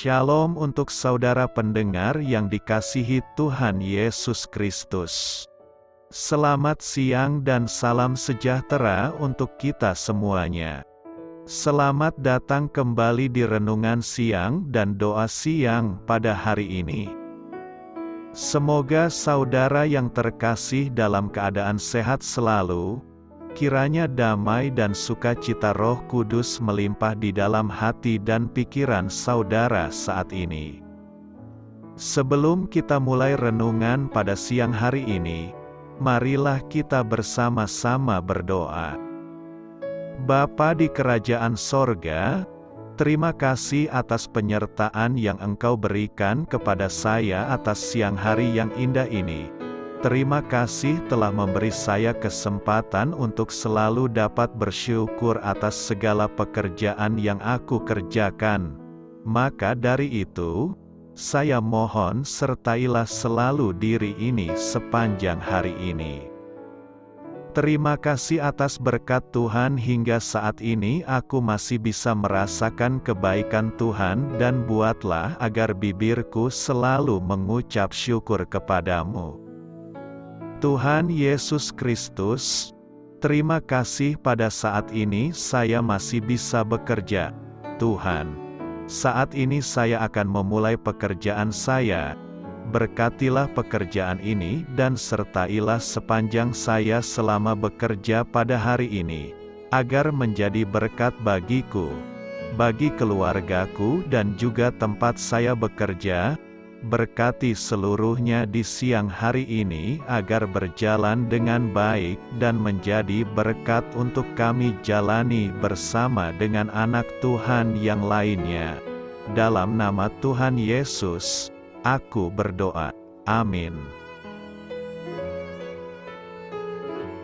Shalom untuk saudara pendengar yang dikasihi Tuhan Yesus Kristus. Selamat siang dan salam sejahtera untuk kita semuanya. Selamat datang kembali di renungan siang dan doa siang pada hari ini. Semoga saudara yang terkasih dalam keadaan sehat selalu. Kiranya damai dan sukacita Roh Kudus melimpah di dalam hati dan pikiran saudara saat ini. Sebelum kita mulai renungan pada siang hari ini, marilah kita bersama-sama berdoa. Bapa di kerajaan sorga, terima kasih atas penyertaan yang Engkau berikan kepada saya atas siang hari yang indah ini. Terima kasih telah memberi saya kesempatan untuk selalu dapat bersyukur atas segala pekerjaan yang aku kerjakan. Maka dari itu, saya mohon sertailah selalu diri ini sepanjang hari ini. Terima kasih atas berkat Tuhan hingga saat ini aku masih bisa merasakan kebaikan Tuhan dan buatlah agar bibirku selalu mengucap syukur kepadamu. Tuhan Yesus Kristus, terima kasih pada saat ini saya masih bisa bekerja. Tuhan, saat ini saya akan memulai pekerjaan saya. Berkatilah pekerjaan ini dan sertailah sepanjang saya selama bekerja pada hari ini, agar menjadi berkat bagiku, bagi keluargaku dan juga tempat saya bekerja. Berkati seluruhnya di siang hari ini agar berjalan dengan baik dan menjadi berkat untuk kami jalani bersama dengan anak Tuhan yang lainnya. Dalam nama Tuhan Yesus, aku berdoa. Amin.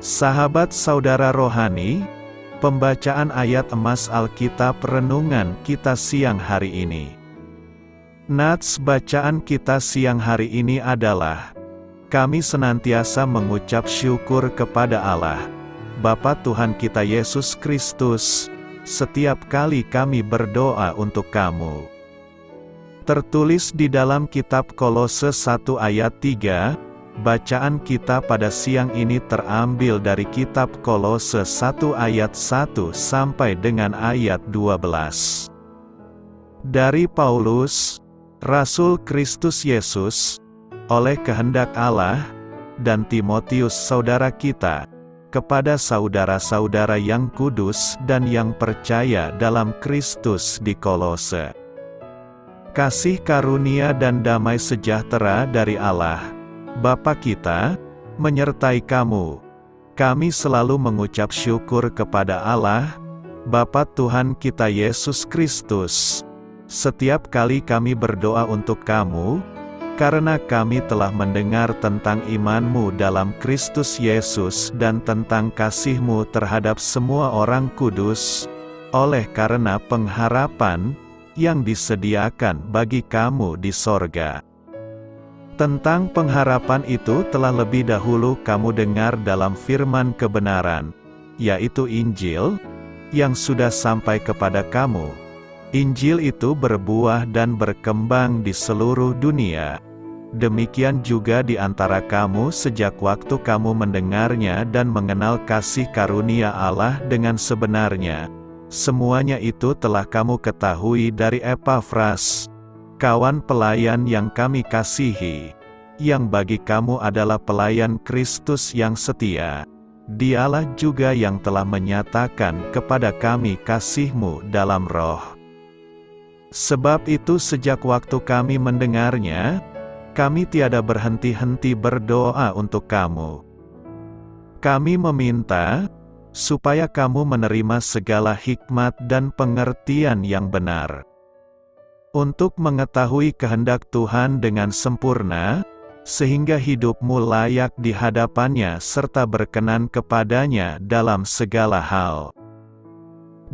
Sahabat saudara rohani, pembacaan ayat emas Alkitab renungan kita siang hari ini. Nats bacaan kita siang hari ini adalah, kami senantiasa mengucap syukur kepada Allah, Bapa Tuhan kita Yesus Kristus, setiap kali kami berdoa untuk kamu. Tertulis di dalam kitab Kolose 1 ayat 3, bacaan kita pada siang ini terambil dari kitab Kolose 1 ayat 1 sampai dengan ayat 12. Dari Paulus, Rasul Kristus Yesus, oleh kehendak Allah, dan Timotius saudara kita, kepada saudara-saudara yang kudus dan yang percaya dalam Kristus di Kolose. Kasih karunia dan damai sejahtera dari Allah, Bapa kita, menyertai kamu. Kami selalu mengucap syukur kepada Allah, Bapa Tuhan kita Yesus Kristus, setiap kali kami berdoa untuk kamu, karena kami telah mendengar tentang imanmu dalam Kristus Yesus dan tentang kasihmu terhadap semua orang kudus, oleh karena pengharapan yang disediakan bagi kamu di sorga. Tentang pengharapan itu telah lebih dahulu kamu dengar dalam firman kebenaran, yaitu Injil, yang sudah sampai kepada kamu. Injil itu berbuah dan berkembang di seluruh dunia. Demikian juga di antara kamu sejak waktu kamu mendengarnya dan mengenal kasih karunia Allah dengan sebenarnya. Semuanya itu telah kamu ketahui dari Epafras, kawan pelayan yang kami kasihi, yang bagi kamu adalah pelayan Kristus yang setia. Dialah juga yang telah menyatakan kepada kami kasih-Mu dalam roh. Sebab itu sejak waktu kami mendengarnya, kami tiada berhenti-henti berdoa untuk kamu. Kami meminta, supaya kamu menerima segala hikmat dan pengertian yang benar, untuk mengetahui kehendak Tuhan dengan sempurna, sehingga hidupmu layak di hadapannya serta berkenan kepadanya dalam segala hal.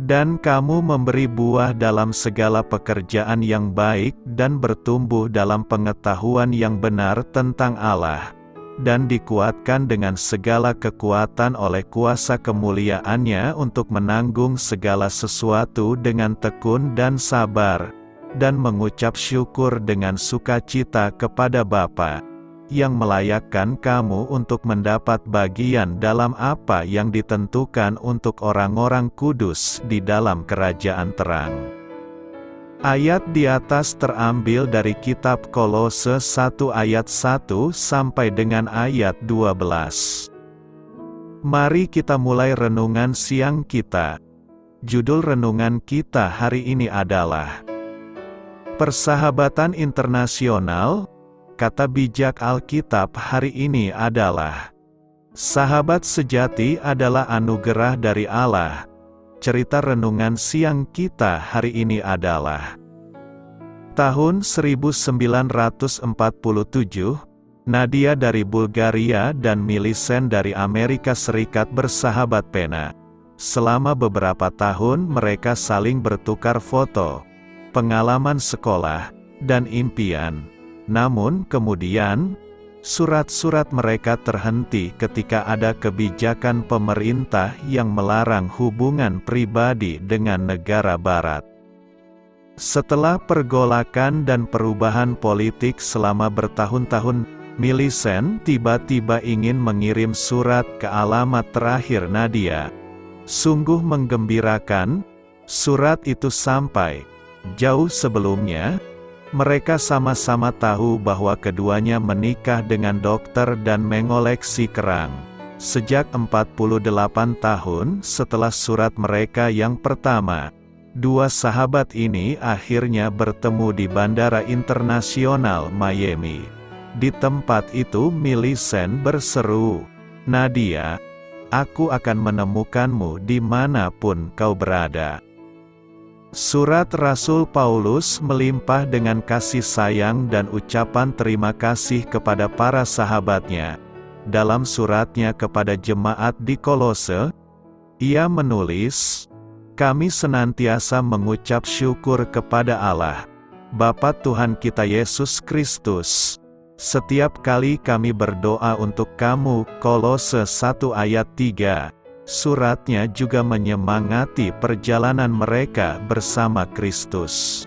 Dan kamu memberi buah dalam segala pekerjaan yang baik dan bertumbuh dalam pengetahuan yang benar tentang Allah, dan dikuatkan dengan segala kekuatan oleh kuasa kemuliaan-Nya untuk menanggung segala sesuatu dengan tekun dan sabar, dan mengucap syukur dengan sukacita kepada Bapa, yang melayakkan kamu untuk mendapat bagian dalam apa yang ditentukan untuk orang-orang kudus di dalam kerajaan terang. Ayat di atas terambil dari kitab Kolose 1 ayat 1 sampai dengan ayat 12. Mari kita mulai renungan siang kita. Judul renungan kita hari ini adalah Persahabatan Internasional. Kata bijak Alkitab hari ini adalah, sahabat sejati adalah anugerah dari Allah. Cerita renungan siang kita hari ini adalah, tahun 1947, Nadia dari Bulgaria dan Millicent dari Amerika Serikat bersahabat pena. Selama beberapa tahun mereka saling bertukar foto, pengalaman sekolah, dan impian. Namun kemudian, surat-surat mereka terhenti ketika ada kebijakan pemerintah yang melarang hubungan pribadi dengan negara barat. Setelah pergolakan dan perubahan politik selama bertahun-tahun, Millicent tiba-tiba ingin mengirim surat ke alamat terakhir Nadia. Sungguh menggembirakan, surat itu sampai jauh sebelumnya. Mereka sama-sama tahu bahwa keduanya menikah dengan dokter dan mengoleksi kerang. Sejak 48 tahun setelah surat mereka yang pertama, dua sahabat ini akhirnya bertemu di Bandara Internasional Miami. Di tempat itu Millicent berseru, "Nadia, aku akan menemukanmu dimanapun kau berada." Surat Rasul Paulus melimpah dengan kasih sayang dan ucapan terima kasih kepada para sahabatnya. Dalam suratnya kepada jemaat di Kolose, ia menulis, "Kami senantiasa mengucap syukur kepada Allah, Bapa Tuhan kita Yesus Kristus. Setiap kali kami berdoa untuk kamu." Kolose 1 ayat 3. Suratnya juga menyemangati perjalanan mereka bersama Kristus.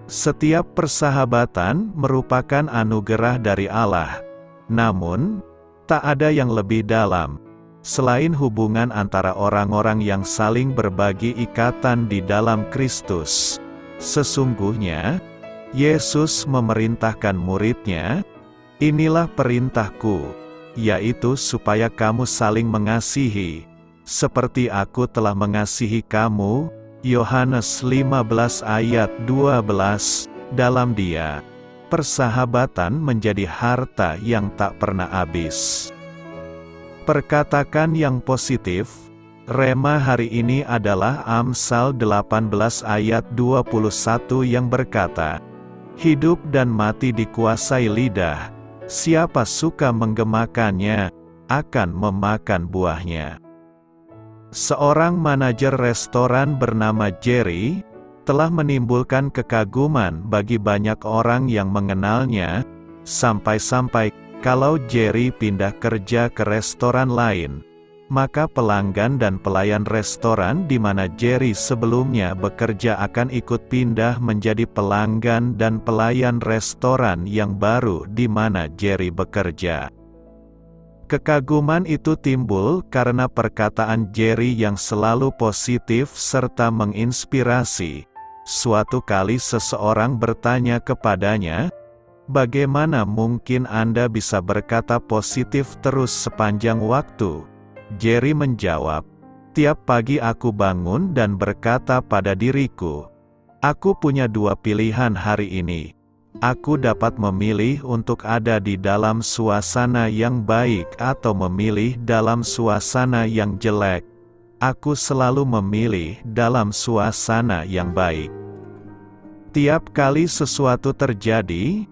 Setiap persahabatan merupakan anugerah dari Allah. Namun, tak ada yang lebih dalam, selain hubungan antara orang-orang yang saling berbagi ikatan di dalam Kristus. Sesungguhnya, Yesus memerintahkan murid-Nya, "Inilah perintahku, yaitu supaya kamu saling mengasihi, seperti aku telah mengasihi kamu." Yohanes 15 ayat 12. Dalam Dia, persahabatan menjadi harta yang tak pernah habis. Perkataan yang positif. Rema hari ini adalah Amsal 18 ayat 21 yang berkata, "Hidup dan mati dikuasai lidah. Siapa suka menggemakannya, akan memakan buahnya." Seorang manajer restoran bernama Jerry, telah menimbulkan kekaguman bagi banyak orang yang mengenalnya, sampai-sampai, kalau Jerry pindah kerja ke restoran lain, maka pelanggan dan pelayan restoran di mana Jerry sebelumnya bekerja akan ikut pindah menjadi pelanggan dan pelayan restoran yang baru di mana Jerry bekerja. Kekaguman itu timbul karena perkataan Jerry yang selalu positif serta menginspirasi. Suatu kali seseorang bertanya kepadanya, "Bagaimana mungkin Anda bisa berkata positif terus sepanjang waktu?" Jerry menjawab, "Tiap pagi aku bangun dan berkata pada diriku, aku punya dua pilihan hari ini. Aku dapat memilih untuk ada di dalam suasana yang baik atau memilih dalam suasana yang jelek. Aku selalu memilih dalam suasana yang baik. Tiap kali sesuatu terjadi,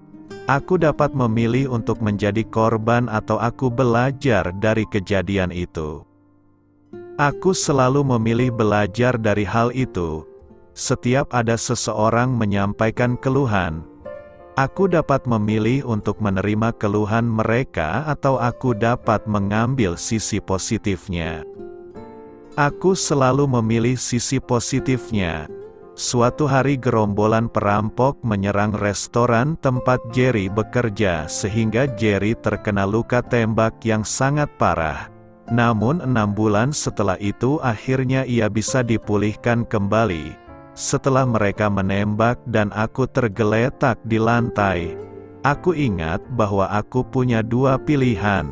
aku dapat memilih untuk menjadi korban atau aku belajar dari kejadian itu. Aku selalu memilih belajar dari hal itu. Setiap ada seseorang menyampaikan keluhan, aku dapat memilih untuk menerima keluhan mereka atau aku dapat mengambil sisi positifnya. Aku selalu memilih sisi positifnya. Suatu hari gerombolan perampok menyerang restoran tempat Jerry bekerja sehingga Jerry terkena luka tembak yang sangat parah. Namun 6 bulan setelah itu akhirnya ia bisa dipulihkan kembali. Setelah mereka menembak dan aku tergeletak di lantai, aku ingat bahwa aku punya 2 pilihan.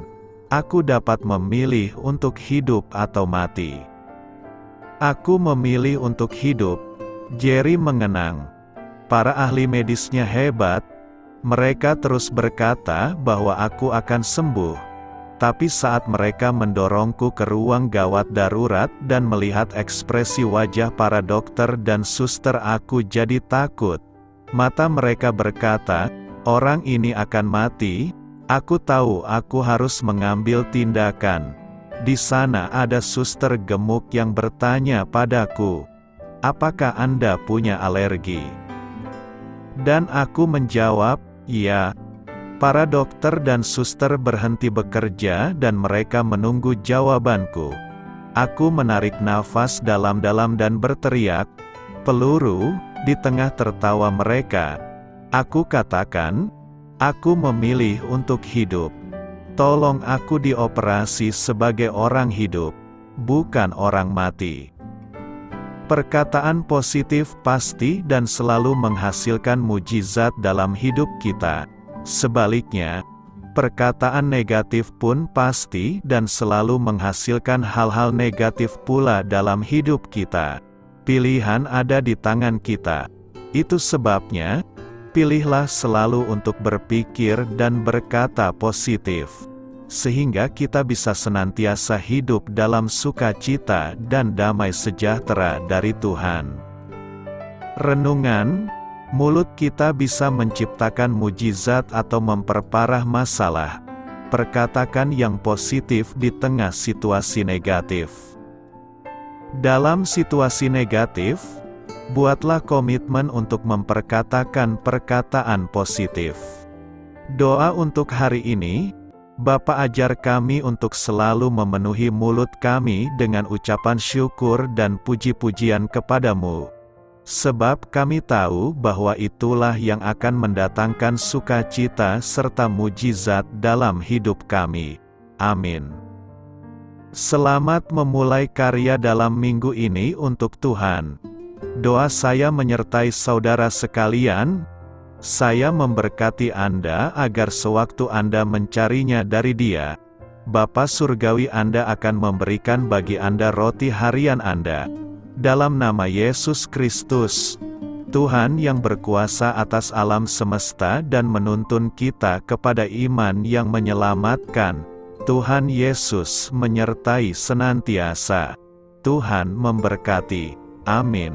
Aku dapat memilih untuk hidup atau mati. Aku memilih untuk hidup. Jerry mengenang. Para ahli medisnya hebat. Mereka terus berkata bahwa aku akan sembuh. Tapi saat mereka mendorongku ke ruang gawat darurat dan melihat ekspresi wajah para dokter dan suster, aku jadi takut. Mata mereka berkata, "Orang ini akan mati." Aku tahu aku harus mengambil tindakan. Di sana ada suster gemuk yang bertanya padaku, "Apakah Anda punya alergi?" Dan aku menjawab, "Ya." Para dokter dan suster berhenti bekerja dan mereka menunggu jawabanku. Aku menarik nafas dalam-dalam dan berteriak, "Peluru!" Di tengah tertawa mereka. Aku katakan, "Aku memilih untuk hidup. Tolong aku dioperasi sebagai orang hidup, bukan orang mati." Perkataan positif pasti dan selalu menghasilkan mujizat dalam hidup kita. Sebaliknya, perkataan negatif pun pasti dan selalu menghasilkan hal-hal negatif pula dalam hidup kita. Pilihan ada di tangan kita. Itu sebabnya, pilihlah selalu untuk berpikir dan berkata positif, sehingga kita bisa senantiasa hidup dalam sukacita dan damai sejahtera dari Tuhan. Renungan: mulut kita bisa menciptakan mujizat atau memperparah masalah. Perkatakan yang positif di tengah situasi negatif. Dalam situasi negatif, buatlah komitmen untuk memperkatakan perkataan positif. Doa untuk hari ini: Bapa, ajar kami untuk selalu memenuhi mulut kami dengan ucapan syukur dan puji-pujian kepadamu. Sebab kami tahu bahwa itulah yang akan mendatangkan sukacita serta mujizat dalam hidup kami. Amin. Selamat memulai karya dalam minggu ini untuk Tuhan. Doa saya menyertai saudara sekalian. Saya memberkati Anda agar sewaktu Anda mencarinya dari Dia, Bapa Surgawi Anda akan memberikan bagi Anda roti harian Anda. Dalam nama Yesus Kristus, Tuhan yang berkuasa atas alam semesta dan menuntun kita kepada iman yang menyelamatkan, Tuhan Yesus menyertai senantiasa. Tuhan memberkati. Amin.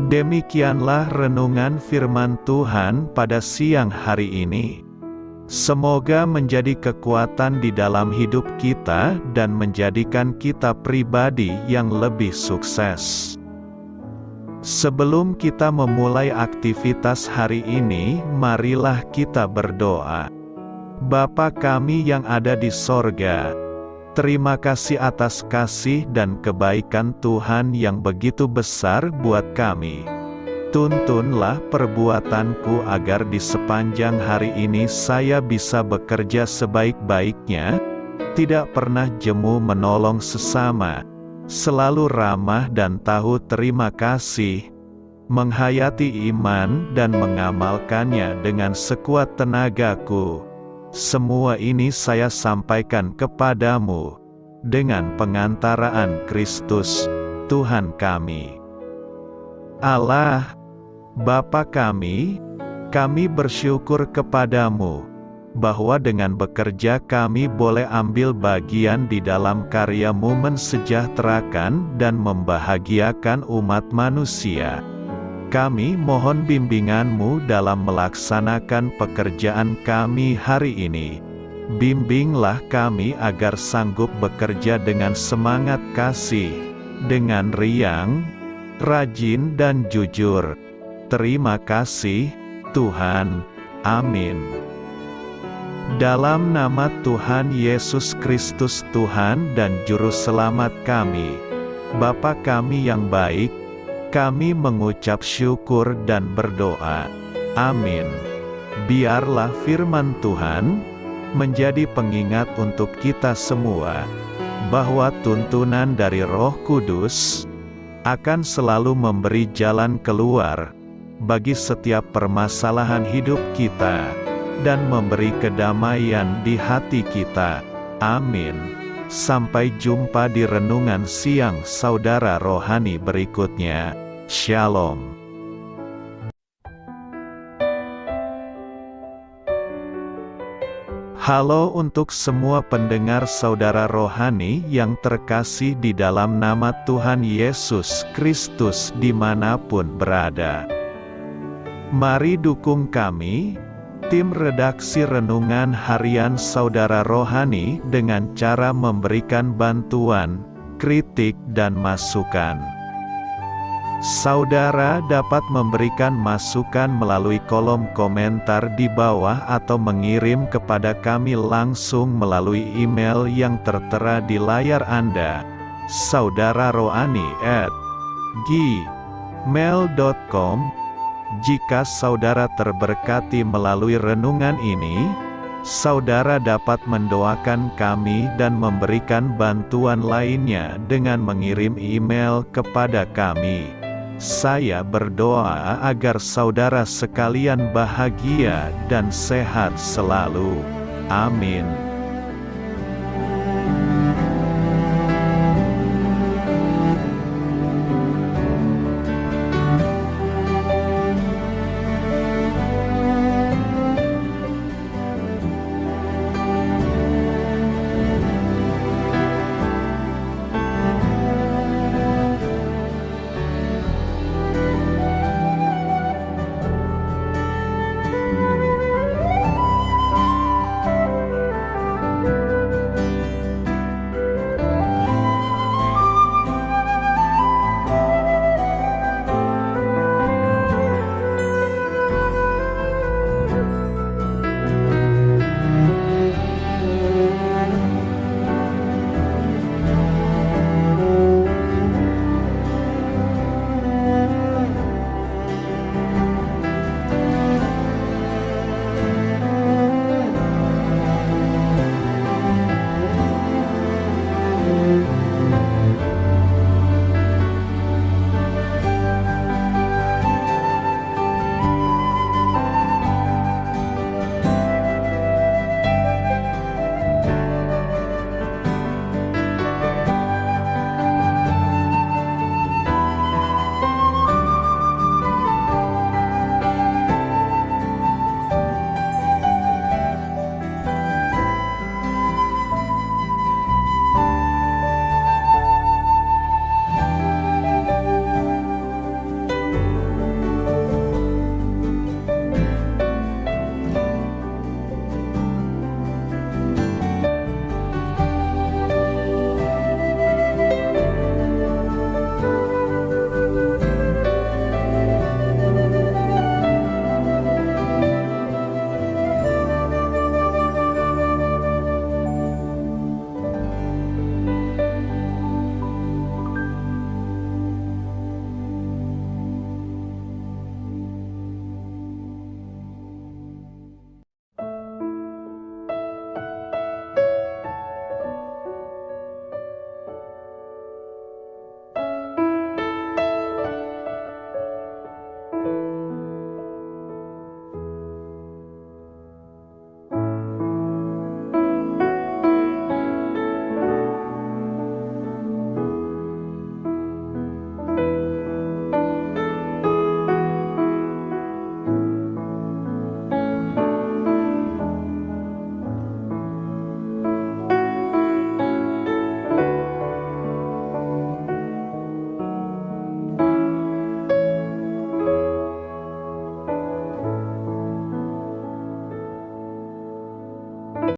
Demikianlah renungan firman Tuhan pada siang hari ini. Semoga menjadi kekuatan di dalam hidup kita dan menjadikan kita pribadi yang lebih sukses. Sebelum kita memulai aktivitas hari ini, marilah kita berdoa. Bapa kami yang ada di sorga, terima kasih atas kasih dan kebaikan Tuhan yang begitu besar buat kami. Tuntunlah perbuatanku agar di sepanjang hari ini saya bisa bekerja sebaik-baiknya, tidak pernah jemu menolong sesama, selalu ramah dan tahu terima kasih, menghayati iman dan mengamalkannya dengan sekuat tenagaku. Semua ini saya sampaikan kepadamu, dengan pengantaraan Kristus, Tuhan kami. Allah, Bapa kami bersyukur kepadamu, bahwa dengan bekerja kami boleh ambil bagian di dalam karya-Mu mensejahterakan dan membahagiakan umat manusia. Kami mohon bimbingan-Mu dalam melaksanakan pekerjaan kami hari ini. Bimbinglah kami agar sanggup bekerja dengan semangat kasih, dengan riang, rajin dan jujur. Terima kasih, Tuhan. Amin. Dalam nama Tuhan Yesus Kristus Tuhan dan Juru Selamat kami, Bapa kami yang baik, kami mengucap syukur dan berdoa. Amin. Biarlah firman Tuhan menjadi pengingat untuk kita semua, bahwa tuntunan dari Roh Kudus akan selalu memberi jalan keluar bagi setiap permasalahan hidup kita, dan memberi kedamaian di hati kita. Amin. Sampai jumpa di renungan siang saudara rohani berikutnya. Shalom. Halo untuk semua pendengar saudara rohani yang terkasih di dalam nama Tuhan Yesus Kristus dimanapun berada. Mari dukung kami, tim redaksi Renungan Harian Saudara Rohani, dengan cara memberikan bantuan, kritik dan masukan. Saudara dapat memberikan masukan melalui kolom komentar di bawah atau mengirim kepada kami langsung melalui email yang tertera di layar Anda, saudararohani@gmail.com. Jika saudara terberkati melalui renungan ini, saudara dapat mendoakan kami dan memberikan bantuan lainnya dengan mengirim email kepada kami. Saya berdoa agar saudara sekalian bahagia dan sehat selalu. Amin.